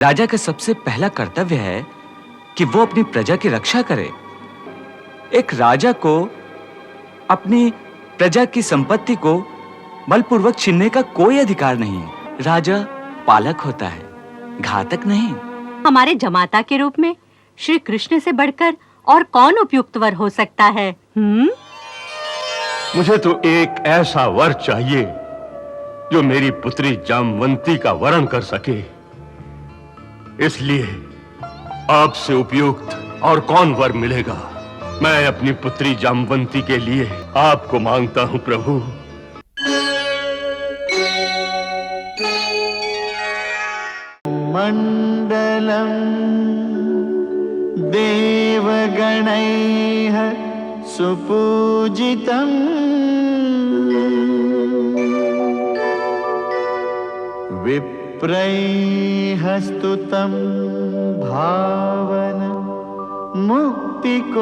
राजा का सबसे पहला कर्तव्य है कि वो अपनी प्रजा की रक्षा करे। एक राजा को अपनी प्रजा की संपत्ति को बलपूर्वक छीनने का कोई अधिकार नहीं है। राजा पालक होता है, घातक नहीं। हमारे जमाता के रूप में श्री कृष्ण से बढ़कर और कौन उपयुक्त वर हो सकता है? मुझे तो एक ऐसा वर चाहिए जो मेरी पुत्री जामवंती का वरण कर सके। इसलिए आपसे उपयुक्त और कौन वर मिलेगा? मैं अपनी पुत्री जामवंती के लिए आपको मांगता हूं प्रभु। मंडलम देवगणैः सुपूजितम् विप्रैः स्तुतं भावन मुक्तिकोविदम्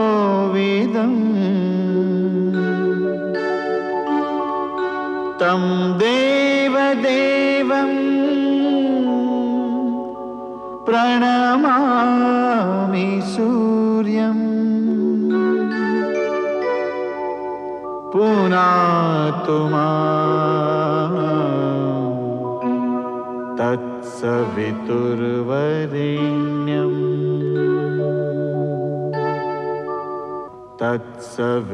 तं देवदेवं प्रणमामि सूर्यम् पुनातु मां तत्सवितुर्वरेण्यम् तत्सवितुर्वरेण्यम्।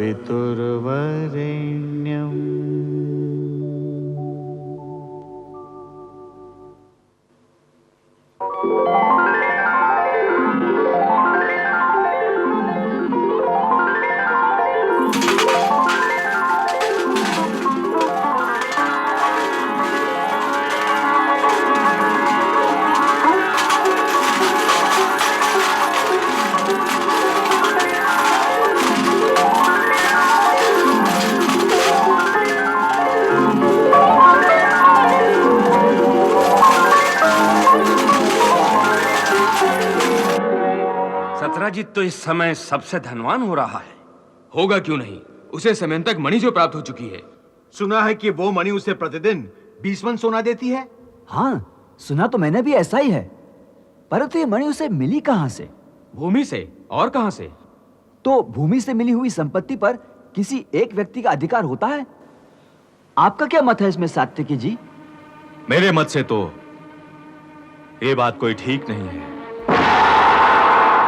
सत्राजित तो इस समय सबसे धनवान हो रहा है। होगा क्यों नहीं, उसे समयंतक मणि जो प्राप्त हो चुकी है। सुना है कि वो मणि उसे प्रतिदिन 20 मन सोना देती है। हाँ, सुना तो मैंने भी ऐसा ही है, परंतु ये मणि उसे मिली कहां से? भूमि से, और कहां से? तो भूमि से मिली हुई संपत्ति पर किसी एक व्यक्ति का अधिकार होता है। आपका क्या मत है इसमें सात्विकी जी? मेरे मत से तो ये बात कोई ठीक नहीं है।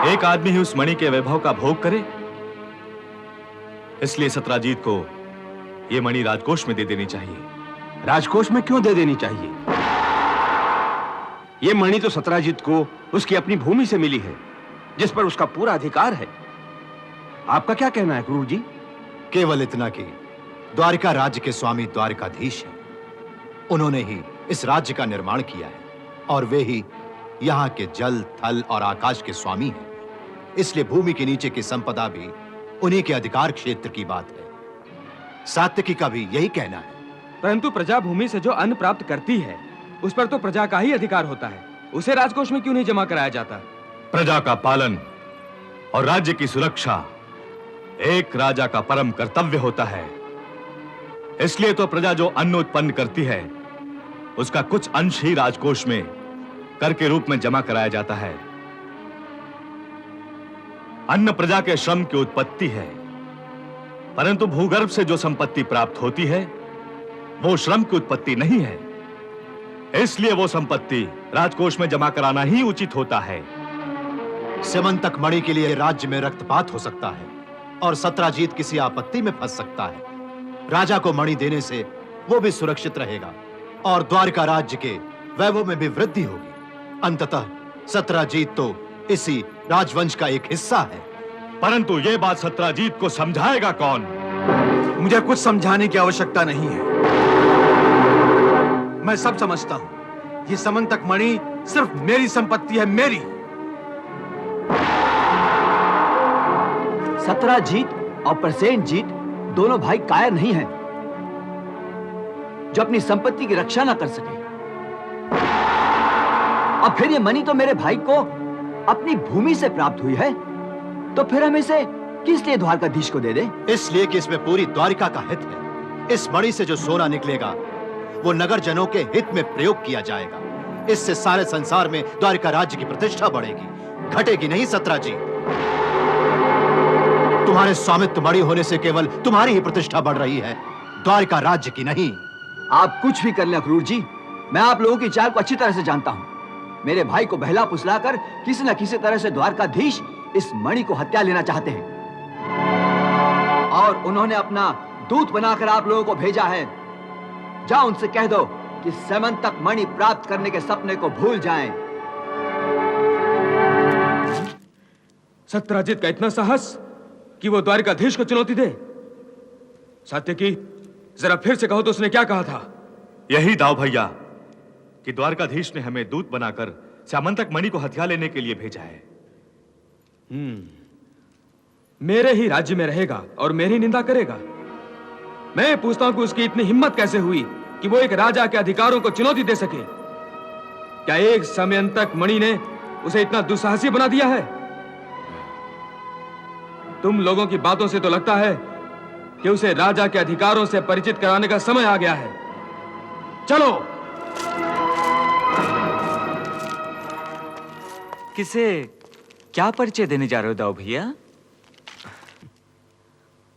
एक आदमी ही उस मणि के वैभव का भोग करे, इसलिए सत्राजीत को यह मणि राजकोष में दे देनी चाहिए। राजकोष में क्यों दे देनी चाहिए? ये मणि तो सत्राजित को उसकी अपनी भूमि से मिली है, जिस पर उसका पूरा अधिकार है। आपका क्या कहना है क्रूर जी? केवल इतना कि द्वारिका राज्य के स्वामी द्वारिकाधीश हैं। उन्होंने ही इस राज्य का निर्माण किया है और वे ही यहाँ के जल, थल और आकाश के स्वामी हैं। इसलिए भूमि के नीचे की संपदा भी उन्हीं के अधिकार क्षेत्र की बात है। सात्विकी का भी यही कहना है। परंतु प्रजा भूमि से जो अन्न प्राप्त करती है, उस पर तो प्रजा का ही अधिकार होता है। उसे राजकोष में क्यों नहीं जमा कराया जाता? प्रजा का पालन और राज्य की सुरक्षा एक राजा का परम कर्तव्य होता है। इसलिए तो प्रजा जो अन्न उत्पन्न करती है, उसका कुछ अंश ही राजकोष में कर के रूप में जमा कराया जाता है। अन्न प्रजा के श्रम की उत्पत्ति है, परंतु भूगर्भ से जो संपत्ति प्राप्त होती है, वो श्रम की उत्पत्ति नहीं है। इसलिए वो संपत्ति राजकोष में जमा कराना ही उचित होता है। समंतक मणि के लिए राज्य में रक्तपात हो सकता है और सत्राजीत किसी आपत्ति में फंस सकता है। राजा को मणि देने से वो भी सुरक्षित रहेगा और द्वारिका राज्य के वैभव में भी वृद्धि होगी। अंततः सत्राजीत तो इसी राजवंश का एक हिस्सा है। परंतु ये बात सत्राजीत को समझाएगा कौन? मुझे कुछ समझाने की आवश्यकता नहीं है। मैं सब समझता हूं। ये समंतक मणि सिर्फ मेरी संपत्ति है, मेरी। सत्राजीत और प्रसेनजीत दोनों भाई कायर नहीं हैं, जो अपनी संपत्ति की रक्षा ना कर सके। अब फिर ये मणि तो मेरे भाई को अपनी भूमि से प्राप्त हुई है, तो फिर हम इसे किस लिए द्वारकाधीश को दे दे? इसलिए कि इसमें पूरी द्वारिका का हित है। इस मणि से जो सोना निकलेगा वो नगर जनों के हित में प्रयोग किया जाएगा। इससे सारे संसार में द्वारिका राज्य की प्रतिष्ठा बढ़ेगी, घटेगी नहीं सत्राजी। तुम्हारे स्वामित्व मणि होने से केवल तुम्हारी ही प्रतिष्ठा बढ़ रही है, द्वारिका राज्य की नहीं। आप कुछ भी कर लें अक्रूर जी, मैं आप लोगों की चाल को अच्छी तरह से जानता हूं। मेरे भाई को बहला फुसलाकर किसी न किसी तरह से द्वारकाधीश इस मणि को हत्या लेना चाहते हैं, और उन्होंने अपना दूत बनाकर आप लोगों को भेजा है। जाओ उनसे कह दो कि समंतक मणि प्राप्त करने के सपने को भूल जाएं। सत्यराजित का इतना साहस कि वो द्वारिकाधीश को चुनौती दे। सात्यकी, जरा फिर से कहो तो उसने क्या कहा था? यही दाव भैया कि द्वारकाधीश ने हमें दूत बनाकर स्यामंतक मणि को हथिया लेने के लिए भेजा है। मेरे ही राज्य में रहेगा और मेरी निंदा करेगा। मैं पूछता हूं कि उसकी इतनी हिम्मत कैसे हुई कि वो एक राजा के अधिकारों को चुनौती दे सके? क्या एक समयंतक मणि ने उसे इतना दुस्साहसी बना दिया है? तुम लोगों की बातों से तो लगता है कि उसे राजा के अधिकारों से परिचित कराने का समय आ गया है। चलो। किसे क्या परिचय देने जा रहे हो दाऊ भैया?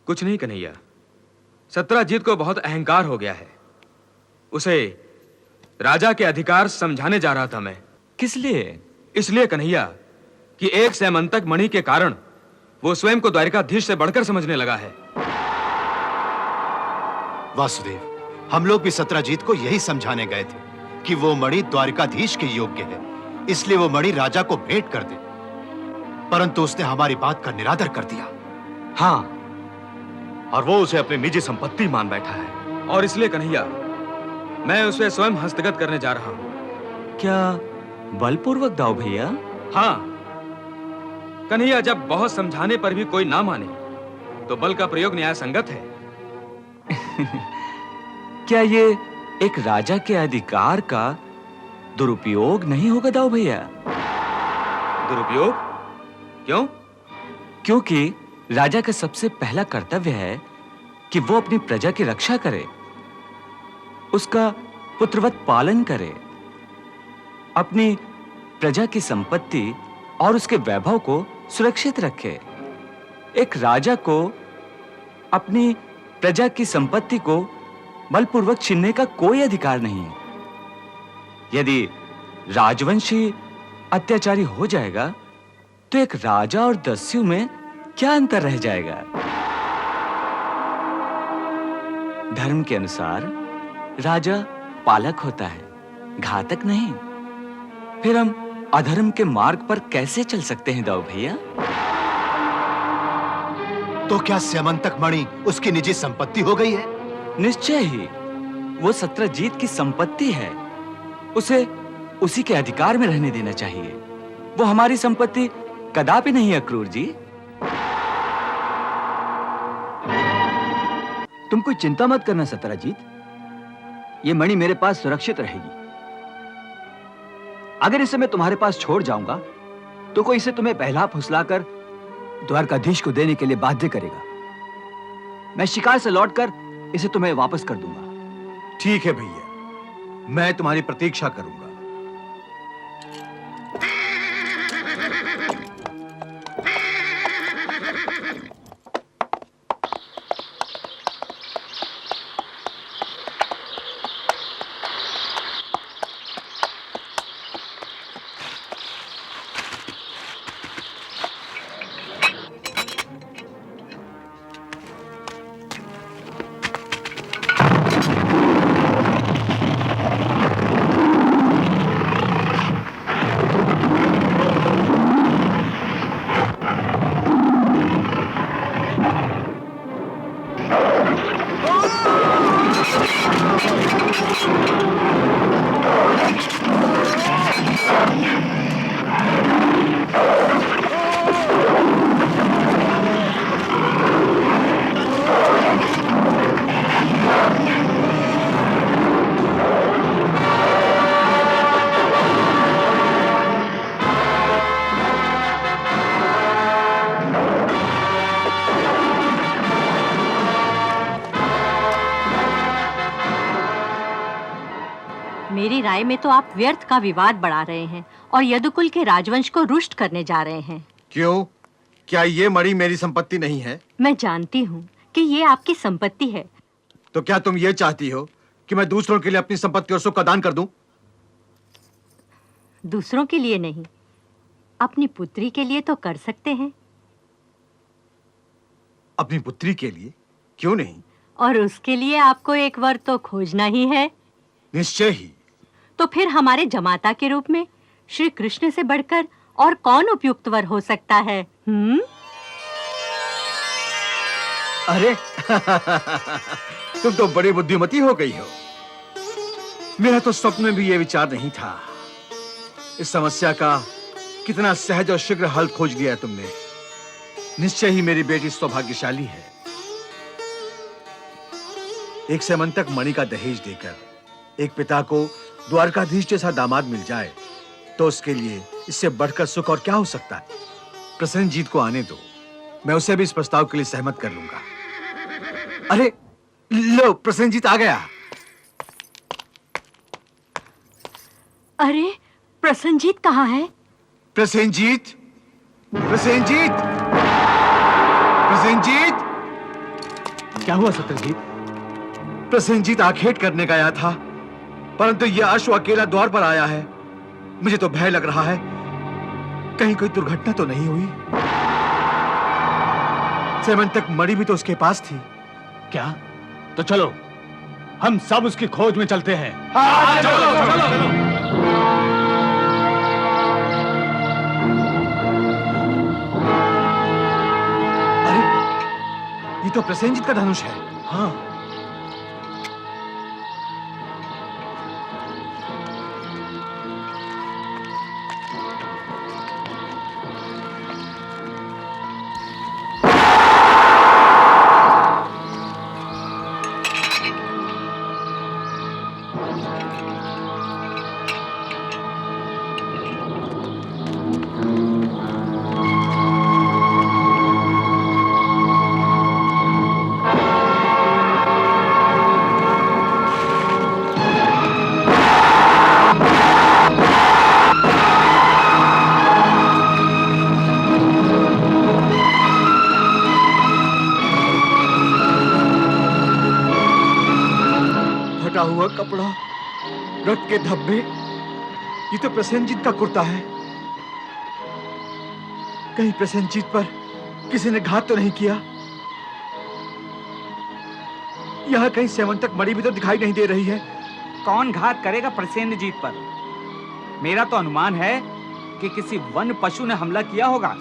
कुछ नहीं कन्हैया, सत्यराजीत को बहुत अहंकार हो गया है। उसे राजा के अधिकार समझाने जा रहा था मैं। किस लिए? इसलिए कन्हैया कि एक सैमंतक मणि के कारण वो स्वयं को द्वारिकाधीश से बढ़कर समझने लगा है। वासुदेव, हम लोग भी सत्राजीत को यही समझाने गए थे कि वो मणि द्वारिकाधीश के योग्य है, इसलिए वो मणि राजा को भेंट कर दे, परंतु उसने हमारी बात का निरादर कर दिया। हाँ, और वो उसे अपनी निजी संपत्ति मान बैठा है। और इसलिए कन्हैया मैं उसे स्वयं हस्तगत करने जा रहा हूं। क्या बलपूर्वक दाऊ भैया? हाँ कन्हैया, जब बहुत समझाने पर भी कोई ना माने तो बल का प्रयोग न्याय संगत है। क्या ये एक राजा के अधिकार का दुरुपयोग नहीं होगा दाऊ भैया? दुरुपयोग? क्यों? क्योंकि राजा का सबसे पहला कर्तव्य है कि वो अपनी प्रजा की रक्षा करे, उसका पुत्रवत पालन करे, अपनी प्रजा की संपत्ति और उसके वैभव को सुरक्षित रखे। एक राजा को अपनी प्रजा की संपत्ति को बलपूर्वक छीनने का कोई अधिकार नहीं है। यदि राजवंशी अत्याचारी हो जाएगा तो एक राजा और दस्यु में क्या अंतर रह जाएगा? धर्म के अनुसार राजा पालक होता है, घातक नहीं। फिर हम अधर्म के मार्ग पर कैसे चल सकते हैं दाऊ भैया? तो क्या स्यमंतक मणि उसकी निजी संपत्ति हो गई है? निश्चय ही, वो सत्रजीत की संपत्ति है, उसे उसी के अधिकार में रहने देना चाहिए। वो हमारी संपत्ति कदापि नहीं है अक्रूर जी। तुम कोई चिंता मत करना सत्यराजीत, ये मणि मेरे पास सुरक्षित रहेगी। अगर इसे मैं तुम्हारे पास छोड़ जाऊंगा तो कोई इसे तुम्हें बहला फुसलाकर द्वारकाधीश को देने के लिए बाध्य करेगा। मैं शिकार से लौटकर इसे तुम्हें वापस कर दूंगा। ठीक है भैया, मैं तुम्हारी प्रतीक्षा करूंगा। न्याय में तो आप व्यर्थ का विवाद बढ़ा रहे हैं और यदुकुल के राजवंश को रुष्ट करने जा रहे हैं। क्यों? क्या ये मणि मेरी संपत्ति नहीं है? मैं जानती हूँ कि ये आपकी संपत्ति है। तो क्या तुम ये चाहती हो कि मैं दूसरों के लिए अपनी संपत्ति और सुख का दान कर दूं? दूसरों के लिए नहीं, अपनी पुत्री के लिए तो कर सकते हैं। अपनी पुत्री के लिए? क्यों नहीं? और उसके लिए आपको एक वर तो खोजना ही है। निश्चय ही। तो फिर हमारे जमाता के रूप में श्री कृष्ण से बढ़कर और कौन उपयुक्त वर हो सकता है? अरे तुम तो बड़ी बुद्धिमती हो गई हो। मेरा तो स्वप्न में भी ये विचार नहीं था। इस समस्या का कितना सहज और शीघ्र हल खोज लिया है तुमने। निश्चय ही मेरी बेटी सौभाग्यशाली है। एक सेमंतक मणि का दहेज देकर एक पिता को द्वारकाधीश जैसा दामाद मिल जाए तो उसके लिए इससे बढ़कर सुख और क्या हो सकता है। प्रसेनजीत को आने दो, मैं उसे भी इस प्रस्ताव के लिए सहमत कर लूंगा। अरे लो, प्रसेनजीत आ गया। अरे प्रसेनजीत कहाँ है? प्रसेनजीत, प्रसेनजीत, प्रसेनजीत! क्या हुआ सत्यजीत? प्रसेनजीत आखेट करने गया था, परंतु यह अश्व अकेला द्वार पर आया है। मुझे तो भय लग रहा है, कहीं कोई दुर्घटना तो नहीं हुई। सेमंतक मणि भी तो उसके पास थी। क्या? तो चलो हम सब उसकी खोज में चलते हैं। चलो। अरे ये तो प्रसेनजीत का धनुष है। हाँ, फटा हुआ कपड़ा, रक्त के धब्बे, ये तो प्रसेनजीत का कुर्ता है। कहीं प्रसेनजीत पर किसी ने घात तो नहीं किया? यहाँ कहीं सेमंतक मणि भी तो दिखाई नहीं दे रही है। कौन घात करेगा प्रसेनजीत पर? मेरा तो अनुमान है कि किसी वन पशु ने हमला किया होगा।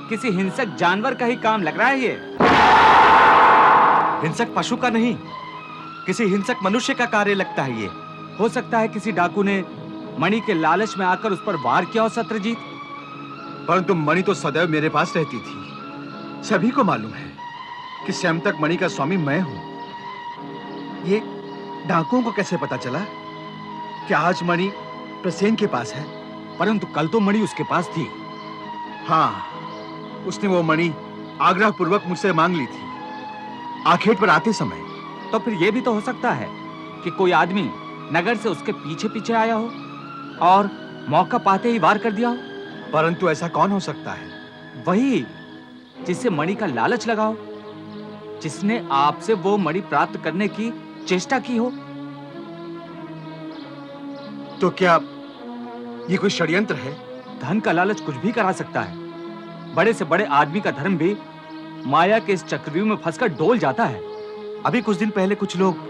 किसी हिंसक जानवर का ही काम लग रहा है ये। हिंसक पशु का नहीं, किसी हिंसक मनुष्य का कार्य लगता है ये। हो सकता है किसी डाकू ने मणि के लालच में आकर उस पर वार किया हो सत्यजीत। परंतु मणि तो सदैव मेरे पास रहती थी। सभी को मालूम है कि सेमंतक मणि का स्वामी मैं हूं। ये डाकुओं को कैसे पता चला कि आज मणि प्रसेन के पास है? परंतु कल तो मणि उसके पास थी। हाँ, उसने वो मणि आग्रह पूर्वक मुझसे मांग ली थी आखेट पर आते समय। तो फिर यह भी तो हो सकता है कि कोई आदमी नगर से उसके पीछे पीछे आया हो और मौका पाते ही वार कर दिया हो। परंतु ऐसा कौन हो सकता है? वही जिससे मणि का लालच लगा हो, जिसने आपसे वो मणि प्राप्त करने की चेष्टा की हो। तो क्या ये कोई षड्यंत्र है? धन का लालच कुछ भी करा सकता है। बड़े से बड़े आदमी का धर्म भी माया के इस चक्रव्यूह में फंसकर डोल जाता है। अभी कुछ दिन पहले कुछ लोग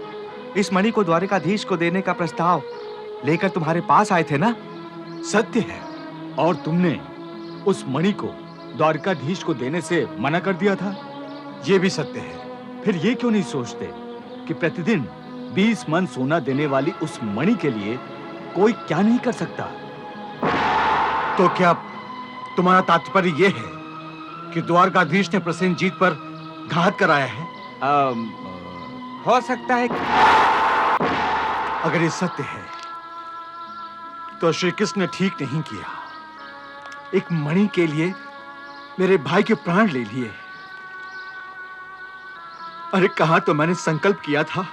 इस मणि को द्वारकाधीश को देने का प्रस्ताव लेकर तुम्हारे पास आए थे ना? सत्य है। और तुमने उस मणि को द्वारकाधीश को देने से मना कर दिया था। यह भी सत्य है। फिर ये क्यों नहीं सोचते कि प्रतिदिन 20 मन सोना देने वाली उस मणि के लिए कोई क्या नहीं कर सकता? तो क्या तुम्हारा तात्पर्य यह है कि द्वारकाधीश ने प्रसेनजीत पर घात कराया है? हो सकता है। अगर ये सत्य है तो श्री कृष्ण ने ठीक नहीं किया। एक मणि के लिए मेरे भाई के प्राण ले लिए। अरे कहां तो मैंने संकल्प किया था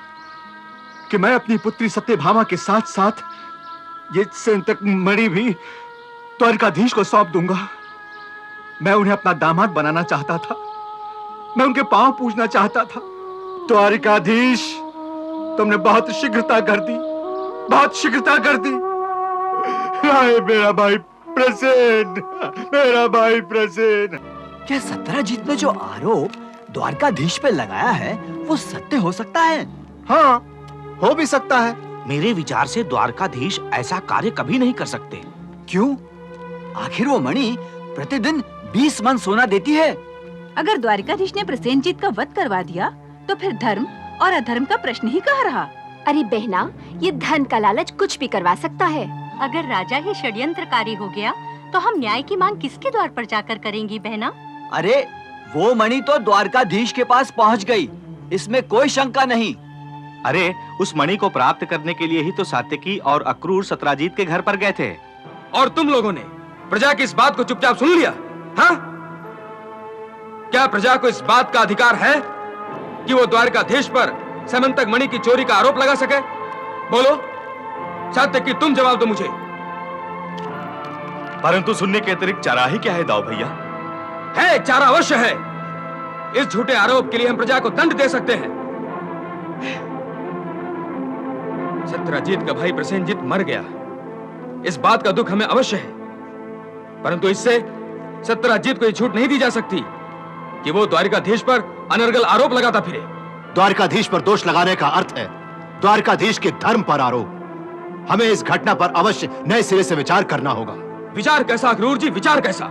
कि मैं अपनी पुत्री सत्यभामा के साथ साथ ये संतक मणि भी द्वारकाधीश को सौंप दूंगा। मैं उन्हें अपना दामाद बनाना चाहता था, मैं उनके पांव पूजना चाहता था। द्वारकाधीश, तुमने बहुत शीघ्रता कर दी, बहुत शीघ्रता कर दी। हाय मेरा भाई प्रसेन, मेरा भाई प्रसेन। क्या सत्यजीत ने जो आरोप द्वारकाधीश पे लगाया है वो सत्य हो सकता है? हाँ, हो भी सकता है। मेरे विचार से द्वारकाधीश ऐसा कार्य कभी नहीं कर सकते। क्यों? आखिर वो मणि प्रतिदिन 20 मन सोना देती है। अगर द्वारकाधीश ने प्रसेनजीत का वध करवा दिया तो फिर धर्म और अधर्म का प्रश्न ही कहाँ रहा? अरे बहना, ये धन का लालच कुछ भी करवा सकता है। अगर राजा ही षड्यंत्रकारी हो गया तो हम न्याय की मांग किसके द्वार पर जाकर करेंगी बहना? अरे वो मणि तो द्वारकाधीश के पास पहुंच गई, इसमें कोई शंका नहीं। अरे उस मणि को प्राप्त करने के लिए ही तो सात्यकी और अक्रूर सत्राजीत के घर पर गए थे। और तुम लोगों ने प्रजा की इस बात को चुपचाप सुन लिया? हाँ? क्या प्रजा को इस बात का अधिकार है कि वो द्वारकाधीश पर समंतक मणि की चोरी का आरोप लगा सके? बोलो सात्यकी, तुम जवाब दो मुझे। परंतु सुनने के अतिरिक्त चारा ही क्या है दाऊ भैया? है, एक चारा अवश्य है। इस झूठे आरोप के लिए हम प्रजा को दंड दे सकते हैं। सत्यजीत का भाई प्रसेनजीत मर गया, इस बात का दुख हमें अवश्य है, परंतु इससे सत्यजीत को यह छूट नहीं दी जा सकती कि वो द्वारकाधीश पर अनर्गल आरोप लगाता फिरे। द्वारकाधीश पर दोष लगाने का अर्थ है द्वारकाधीश के धर्म पर आरोप। हमें इस घटना पर अवश्य नए सिरे से विचार करना होगा। विचार कैसा अक्रूर जी, विचार कैसा?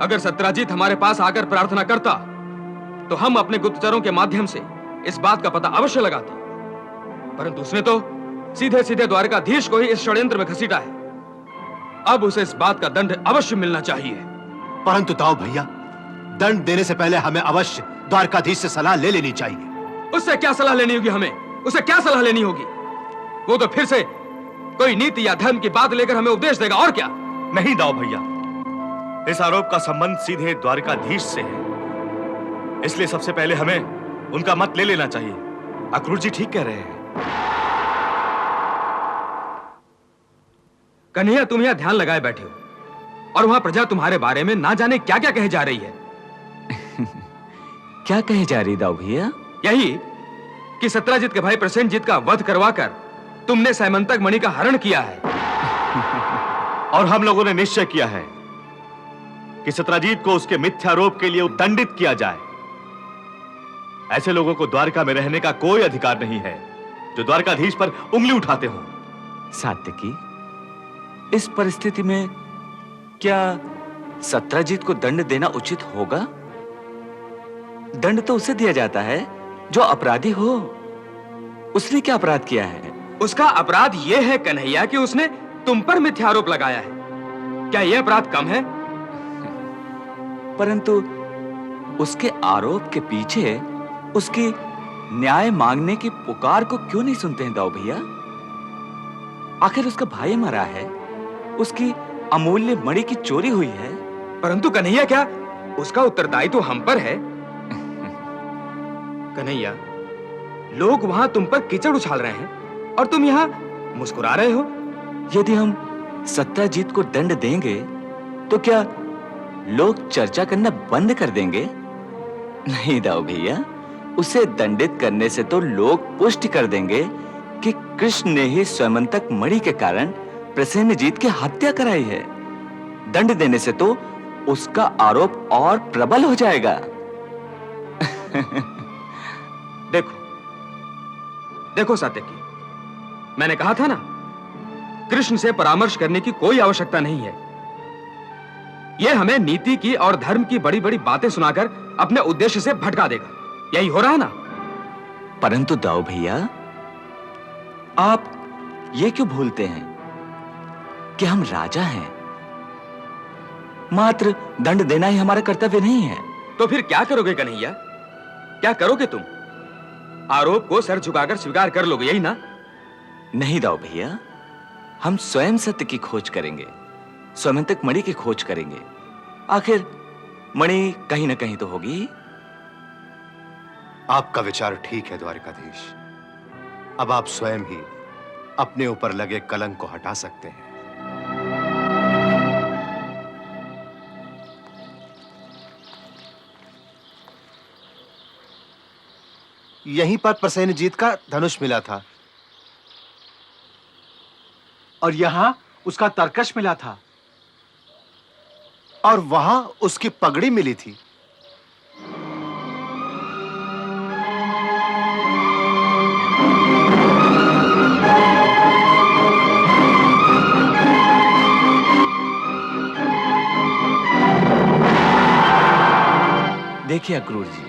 अगर सत्यजीत हमारे पास आकर प्रार्थना करता तो हम अपने गुप्तचरों के माध्यम से इस बात का पता अवश्य लगाते, परंतु उसने तो सीधे सीधे द्वारकाधीश को ही इस षड्यंत्र में घसीटा है। अब उसे इस बात का दंड अवश्य मिलना चाहिए। परंतु दाऊ भैया, दंड देने से पहले हमें अवश्य द्वारकाधीश से सलाह ले लेनी चाहिए। उससे क्या सलाह लेनी होगी हमें? उसे क्या सलाह लेनी होगी? वो तो फिर से कोई नीति या धर्म की बात लेकर हमें उपदेश देगा, और क्या? नहीं दाऊ भैया, इस आरोप का संबंध सीधे द्वारकाधीश से है, इसलिए सबसे पहले हमें उनका मत ले लेना चाहिए। अक्रूर जी ठीक कह रहे हैं। कन्हैया, तुम यहां ध्यान लगाए बैठे हो और वहां प्रजा तुम्हारे बारे में ना जाने क्या क्या कहे जा रही है। क्या कहे जा रही दाऊ भैया? यही कि सत्यजीत के भाई प्रसेनजीत का वध करवाकर तुमने सैमंतक मणि का हरण किया है। और हम लोगों ने निश्चय किया है कि सत्यजीत को उसके मिथ्यारोप के लिए दंडित किया जाए। ऐसे लोगों को द्वारका में रहने का कोई अधिकार नहीं है जो द्वारकाधीश पर उंगली उठाते हो। सात्यकी, इस परिस्थिति में क्या सत्यजीत को दंड देना उचित होगा? दंड तो उसे दिया जाता है जो अपराधी हो। उसने क्या अपराध किया है? उसका अपराध यह है कन्हैया कि उसने तुम पर मिथ्यारोप लगाया है। क्या यह अपराध कम है? परंतु उसके आरोप के पीछे उसकी न्याय मांगने की पुकार को क्यों नहीं सुनते हैं दाऊ भैया? आखिर उसका भाई मरा है, उसकी अमूल्य मणि की चोरी हुई है। परंतु कन्हैया, क्या उसका उत्तरदायित्व हम पर है? कन्हैया, लोग वहां तुम पर कीचड़ उछाल रहे हैं और तुम यहां मुस्कुरा रहे हो। यदि हम सत्यजीत को दंड देंगे तो क्या लोग चर्चा करना बंद कर देंगे? नहीं दाऊ भैया, उसे दंडित करने से तो लोग पुष्टि कर देंगे कि कृष्ण ने ही स्वयंतक मणि के कारण प्रसेनजीत की हत्या कराई है। दंड देने से तो उसका आरोप और प्रबल हो जाएगा। देखो सात्यकी, मैंने कहा था ना, कृष्ण से परामर्श करने की कोई आवश्यकता नहीं है। यह हमें नीति की और धर्म की बड़ी बड़ी बातें सुनाकर अपने उद्देश्य से भटका देगा। यही हो रहा है ना? परंतु दाऊ भैया, आप ये क्यों भूलते हैं कि हम राजा हैं? मात्र दंड देना ही हमारा कर्तव्य नहीं है। तो फिर क्या करोगे कन्हैया? क्या करोगे तुम? आरोप को सर झुकाकर स्वीकार कर लोगे, यही ना? नहीं दाऊ भैया, हम स्वयं सत्य की खोज करेंगे, स्वयंतक मणि की खोज करेंगे। आखिर मणि कहीं ना कहीं तो होगी। आपका विचार ठीक है द्वारकाधीश। अब आप स्वयं ही अपने ऊपर लगे कलंक को हटा सकते हैं। यहीं पर प्रसेनजीत का धनुष मिला था। और यहां उसका तरकश मिला था। और वहां उसकी पगड़ी मिली थी। देखिए अक्रूर जी,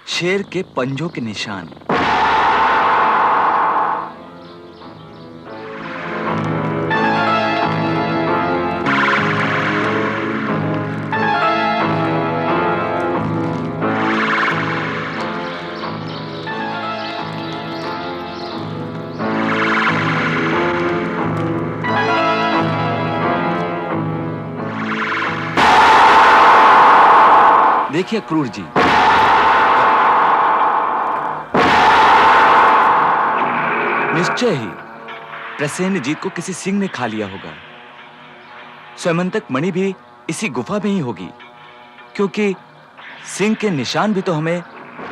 शेर के पंजों के निशान। देखिए अक्रूर जी, निश्चय ही प्रसेनजीत को किसी सिंह ने खा लिया होगा। स्वयंतक मणि भी इसी गुफा में ही होगी, क्योंकि सिंह के निशान भी तो हमें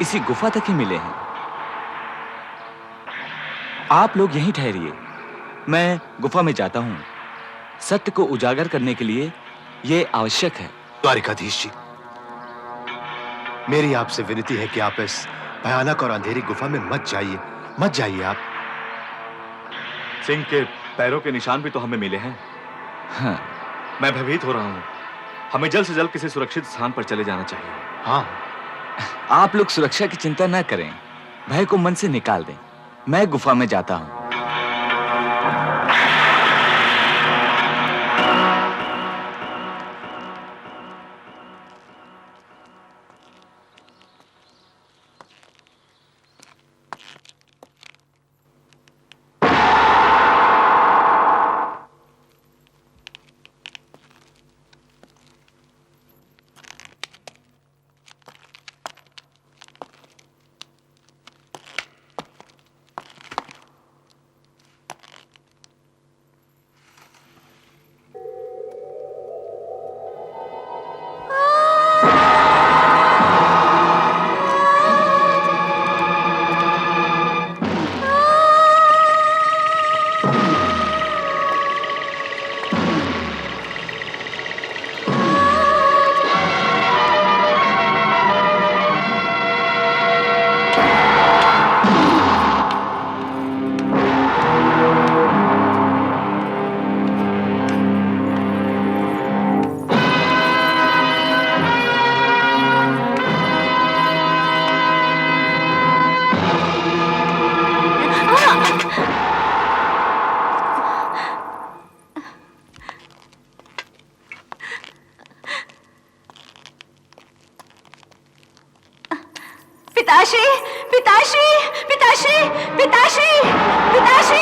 इसी गुफा तक ही मिले हैं। आप लोग यहीं ठहरिए, मैं गुफा में जाता हूं। सत्य को उजागर करने के लिए यह आवश्यक है। द्वारिकाधीश जी, मेरी आपसे विनती है कि आप इस भयानक और अंधेरी गुफा में मत जाइए आप। सिंह के पैरों के निशान भी तो हमें मिले हैं। हाँ। मैं भयभीत हो रहा हूं। हमें जल्द से जल्द किसी सुरक्षित स्थान पर चले जाना चाहिए। हाँ, आप लोग सुरक्षा की चिंता न करें, भय को मन से निकाल दें। मैं गुफा में जाता हूं। पिताश्री, पिताश्री, पिताश्री, पिताश्री, पिताश्री।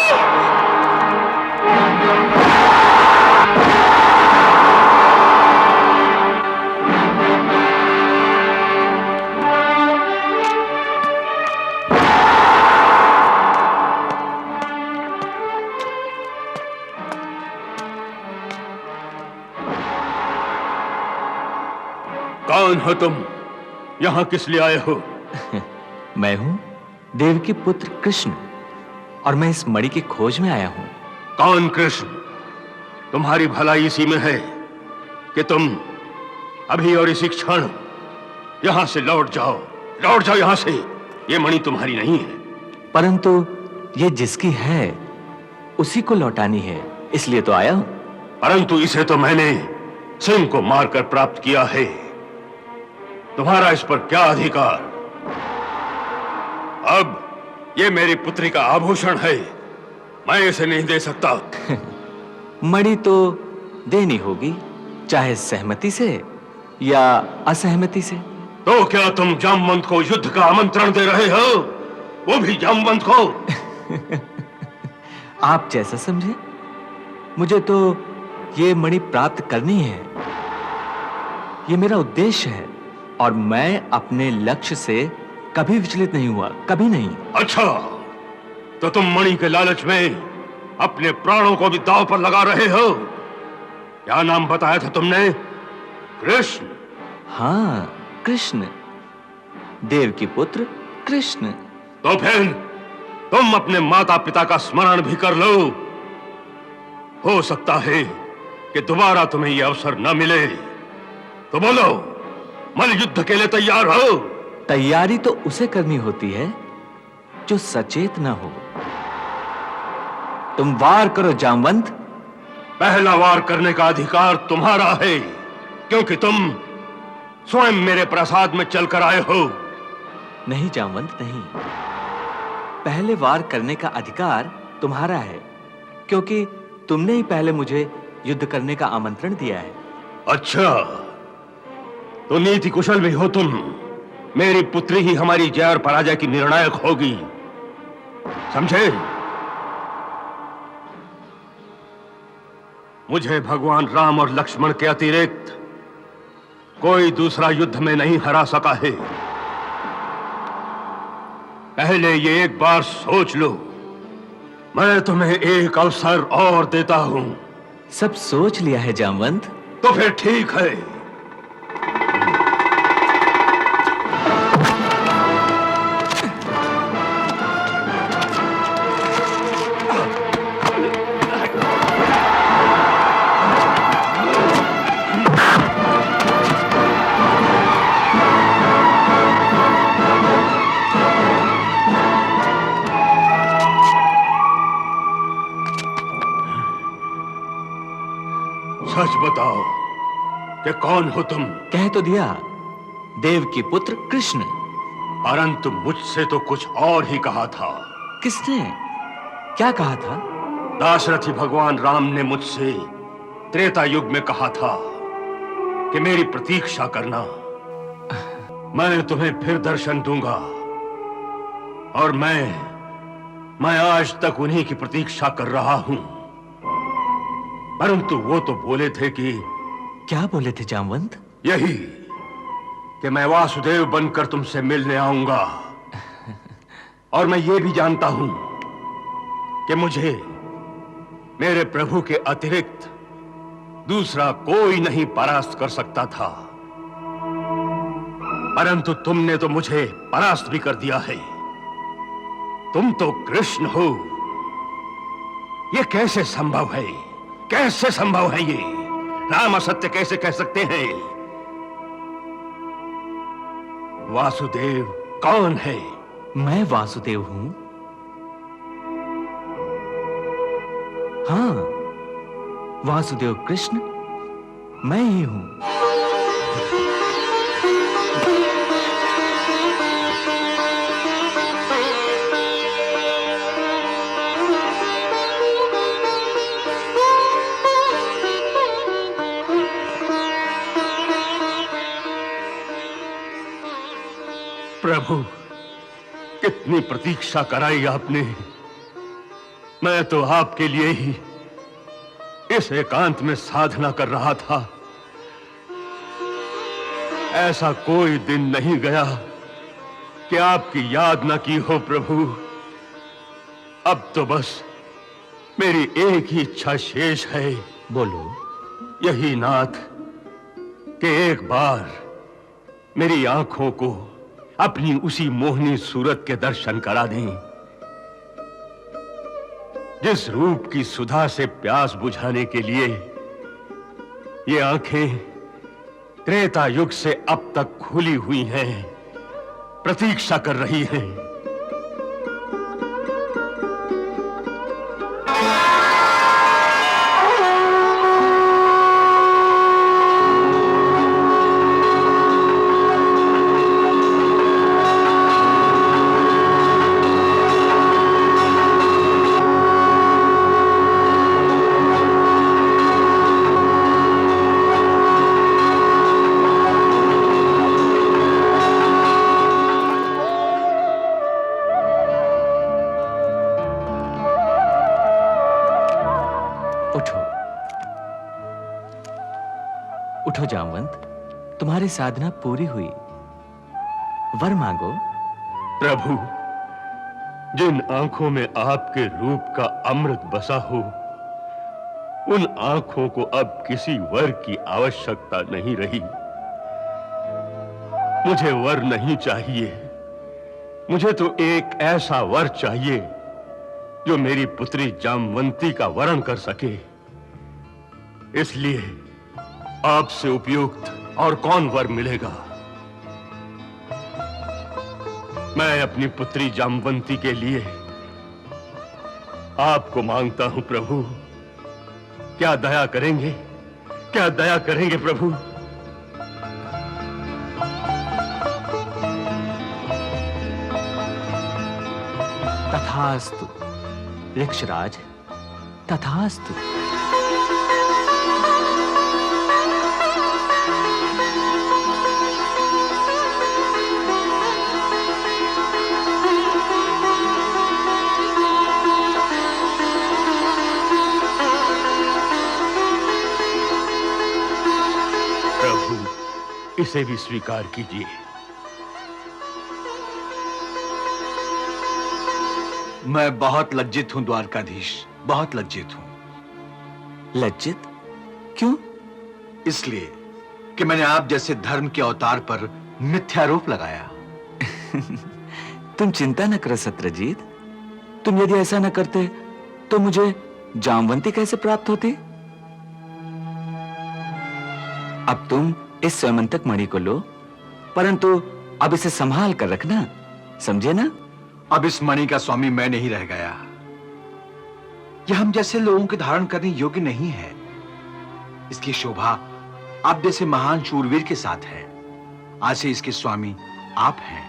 कौन हो तुम? यहां किस लिए आए हो? मैं हूं देवकी पुत्र कृष्ण, और मैं इस मणि की खोज में आया हूं। कौन कृष्ण? तुम्हारी भलाई इसी में है कि तुम अभी और इसी क्षण यहां से लौट जाओ यहां से। ये मणि तुम्हारी नहीं है। परंतु ये जिसकी है उसी को लौटानी है, इसलिए तो आया हूं। परंतु इसे तो मैंने सिंह को मारकर प्राप्त किया है। तुम्हारा इस पर क्या अधिकार? अब ये मेरी पुत्री का आभूषण है, मैं इसे नहीं दे सकता। मणि तो देनी होगी, चाहे सहमति से या असहमति से। तो क्या तुम जामवंत को युद्ध का आमंत्रण दे रहे हो, वो भी जामवंत को? आप जैसा समझे। मुझे तो ये मणि प्राप्त करनी है, ये मेरा उद्देश्य है, और मैं अपने लक्ष्य से कभी विचलित नहीं हुआ, कभी नहीं। अच्छा, तो तुम मणि के लालच में अपने प्राणों को भी दांव पर लगा रहे हो। क्या नाम बताया था तुमने? कृष्ण। हाँ, कृष्ण, देव की पुत्र कृष्ण। तो फिर तुम अपने माता पिता का स्मरण भी कर लो। हो सकता है कि दोबारा तुम्हें यह अवसर न मिले। तो बोलो, मल युद्ध के लिए तैयार हो? तैयारी तो उसे करनी होती है जो सचेत न हो। तुम वार करो जामवंत। पहला वार करने का अधिकार तुम्हारा है, क्योंकि तुम स्वयं मेरे प्रसाद में चलकर आए हो। नहीं जामवंत, नहीं। पहले वार करने का अधिकार तुम्हारा है, क्योंकि तुमने ही पहले मुझे युद्ध करने का आमंत्रण दिया है। अच्छा, तो नीति कुशल भी हो तुम। मेरी पुत्री ही हमारी जय और पराजय की निर्णायक होगी, समझे? मुझे भगवान राम और लक्ष्मण के अतिरिक्त कोई दूसरा युद्ध में नहीं हरा सका है। पहले ये एक बार सोच लो। मैं तुम्हें एक अवसर और देता हूं। सब सोच लिया है जामवंत। तो फिर ठीक है। सच बताओ कि कौन हो तुम? कह तो दिया, देव की पुत्र कृष्ण। परंतु मुझसे तो कुछ और ही कहा था। किसने? क्या कहा था? दाशरथी भगवान राम ने मुझसे त्रेता युग में कहा था कि मेरी प्रतीक्षा करना। मैं तुम्हें फिर दर्शन दूंगा, और मैं आज तक उन्हीं की प्रतीक्षा कर रहा हूं। परंतु वो तो बोले थे कि... क्या बोले थे जामवंत? यही कि मैं वासुदेव बनकर तुमसे मिलने आऊंगा। और मैं ये भी जानता हूं कि मुझे मेरे प्रभु के अतिरिक्त दूसरा कोई नहीं परास्त कर सकता था। परंतु तुमने तो मुझे परास्त भी कर दिया है। तुम तो कृष्ण हो। ये कैसे संभव है? कैसे संभव है ये? राम असत्य कैसे कह सकते हैं? वासुदेव कौन है? मैं वासुदेव हूं। हाँ, वासुदेव कृष्ण मैं ही हूं। प्रभु, कितनी प्रतीक्षा कराई आपने। मैं तो आपके लिए ही इस एकांत में साधना कर रहा था। ऐसा कोई दिन नहीं गया कि आपकी याद न की हो प्रभु। अब तो बस मेरी एक ही इच्छा शेष है। बोलो। यही नाथ कि एक बार मेरी आंखों को अपनी उसी मोहनी सूरत के दर्शन करा दें, जिस रूप की सुधा से प्यास बुझाने के लिए ये आंखें त्रेता युग से अब तक खुली हुई हैं, प्रतीक्षा कर रही हैं। उठो जामवंत, तुम्हारी साधना पूरी हुई। वर मांगो। प्रभु, जिन आंखों में आपके रूप का अमृत बसा हो, उन आंखों को अब किसी वर की आवश्यकता नहीं रही। मुझे वर नहीं चाहिए, मुझे तो एक ऐसा वर चाहिए जो मेरी पुत्री जामवंती का वरण कर सके। इसलिए आपसे उपयुक्त और कौन वर मिलेगा? मैं अपनी पुत्री जामवंती के लिए आपको मांगता हूं प्रभु। क्या दया करेंगे? क्या दया करेंगे प्रभु? तथास्तु वृक्षराज, तथास्तु। प्रभु, इसे भी स्वीकार कीजिए। मैं बहुत लज्जित हूं द्वारकाधीश, बहुत लज्जित हूं। लज्जित? क्यों? इसलिए कि मैंने आप जैसे धर्म के अवतार पर मिथ्यारोप लगाया। तुम चिंता न करो सत्यजीत। तुम यदि ऐसा न करते तो मुझे जामवंती कैसे प्राप्त होती? अब तुम इस स्वयंतक मणि को लो, परंतु अब इसे संभाल कर रखना, समझे ना? अब इस मणि का स्वामी मैं नहीं रह गया। यह हम जैसे लोगों के धारण करने योग्य नहीं है। इसकी शोभा आप जैसे महान शूरवीर के साथ है। आज से इसके स्वामी आप हैं।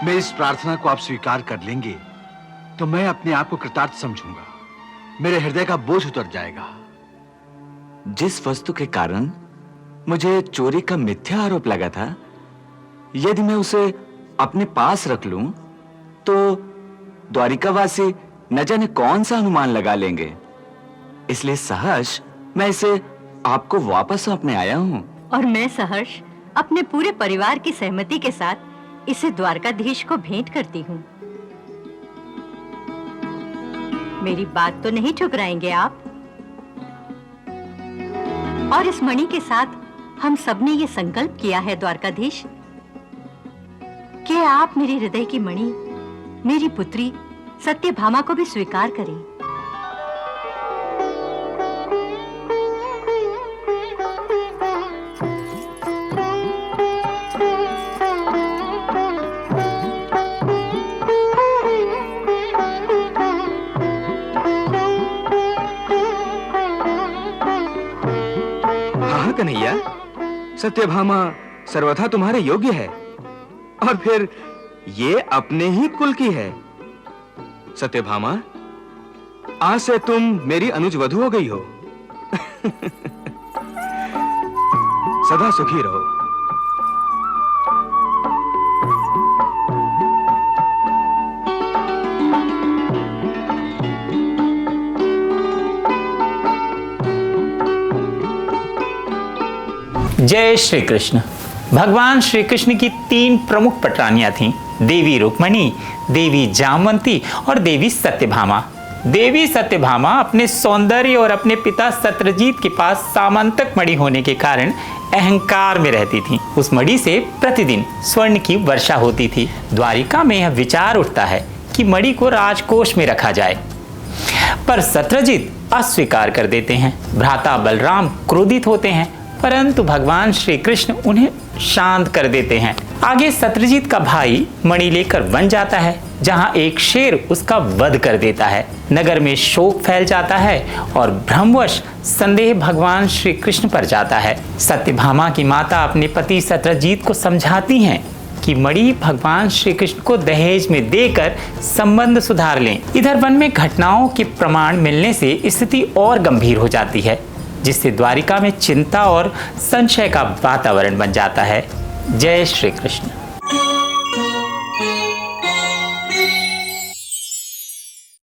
मैं इस प्रार्थना को आप स्वीकार कर लेंगे तो मैं अपने आप को कृतार्थ समझूंगा। मेरे हृदय का बोझ उतर जाएगा। जिस वस्तु के कारण मुझे चोरी का मिथ्या आरोप लगा था, यदि मैं उसे अपने पास रख लूं तो द्वारिकावासी न जाने कौन सा अनुमान लगा लेंगे। इसलिए सहर्ष मैं इसे आपको वापस सौंपने आया हूं। और मैं सहर्ष अपने पूरे परिवार की सहमति के साथ इसे द्वारकाधीश को भेंट करती हूँ। मेरी बात तो नहीं ठुकराएंगे आप? और इस मणि के साथ हम सबने ये संकल्प किया है द्वारकाधीश कि आप मेरे हृदय की मणि, मेरी पुत्री सत्यभामा को भी स्वीकार करें। हाँ कन्हैया, सत्यभामा सर्वथा तुम्हारे योग्य है, और फिर ये अपने ही कुल की है। सत्यभामा, आज से तुम मेरी अनुज वधू हो गई हो। सदा सुखी रहो। जय श्री कृष्ण। भगवान श्री कृष्ण की 3 प्रमुख पटरानियां थीं, देवी रुक्मणी, देवी जामवंती और देवी सत्यभामा। देवी सत्यभामा अपने सौंदर्य और अपने पिता सत्यजीत के पास सामंतक मणि होने के कारण अहंकार में रहती थीं। उस मणि से प्रतिदिन स्वर्ण की वर्षा होती थी। द्वारिका में यह विचार उठता है कि मणि को राजकोष में रखा जाए, पर सत्यजीत अस्वीकार कर देते हैं। भ्राता बलराम क्रोधित होते हैं, परंतु भगवान श्री कृष्ण उन्हें शांत कर देते हैं। आगे सत्यजीत का भाई मणि लेकर वन जाता है, जहां एक शेर उसका वध कर देता है। नगर में शोक फैल जाता है और भ्रमवश संदेह भगवान श्री कृष्ण पर जाता है। सत्यभामा की माता अपने पति सत्यजीत को समझाती हैं कि मणि भगवान श्री कृष्ण को दहेज में देकर संबंध सुधार लें। इधर वन में घटनाओं के प्रमाण मिलने से स्थिति और गंभीर हो जाती है, जिससे द्वारिका में चिंता और संशय का वातावरण बन जाता है। जय श्री कृष्ण।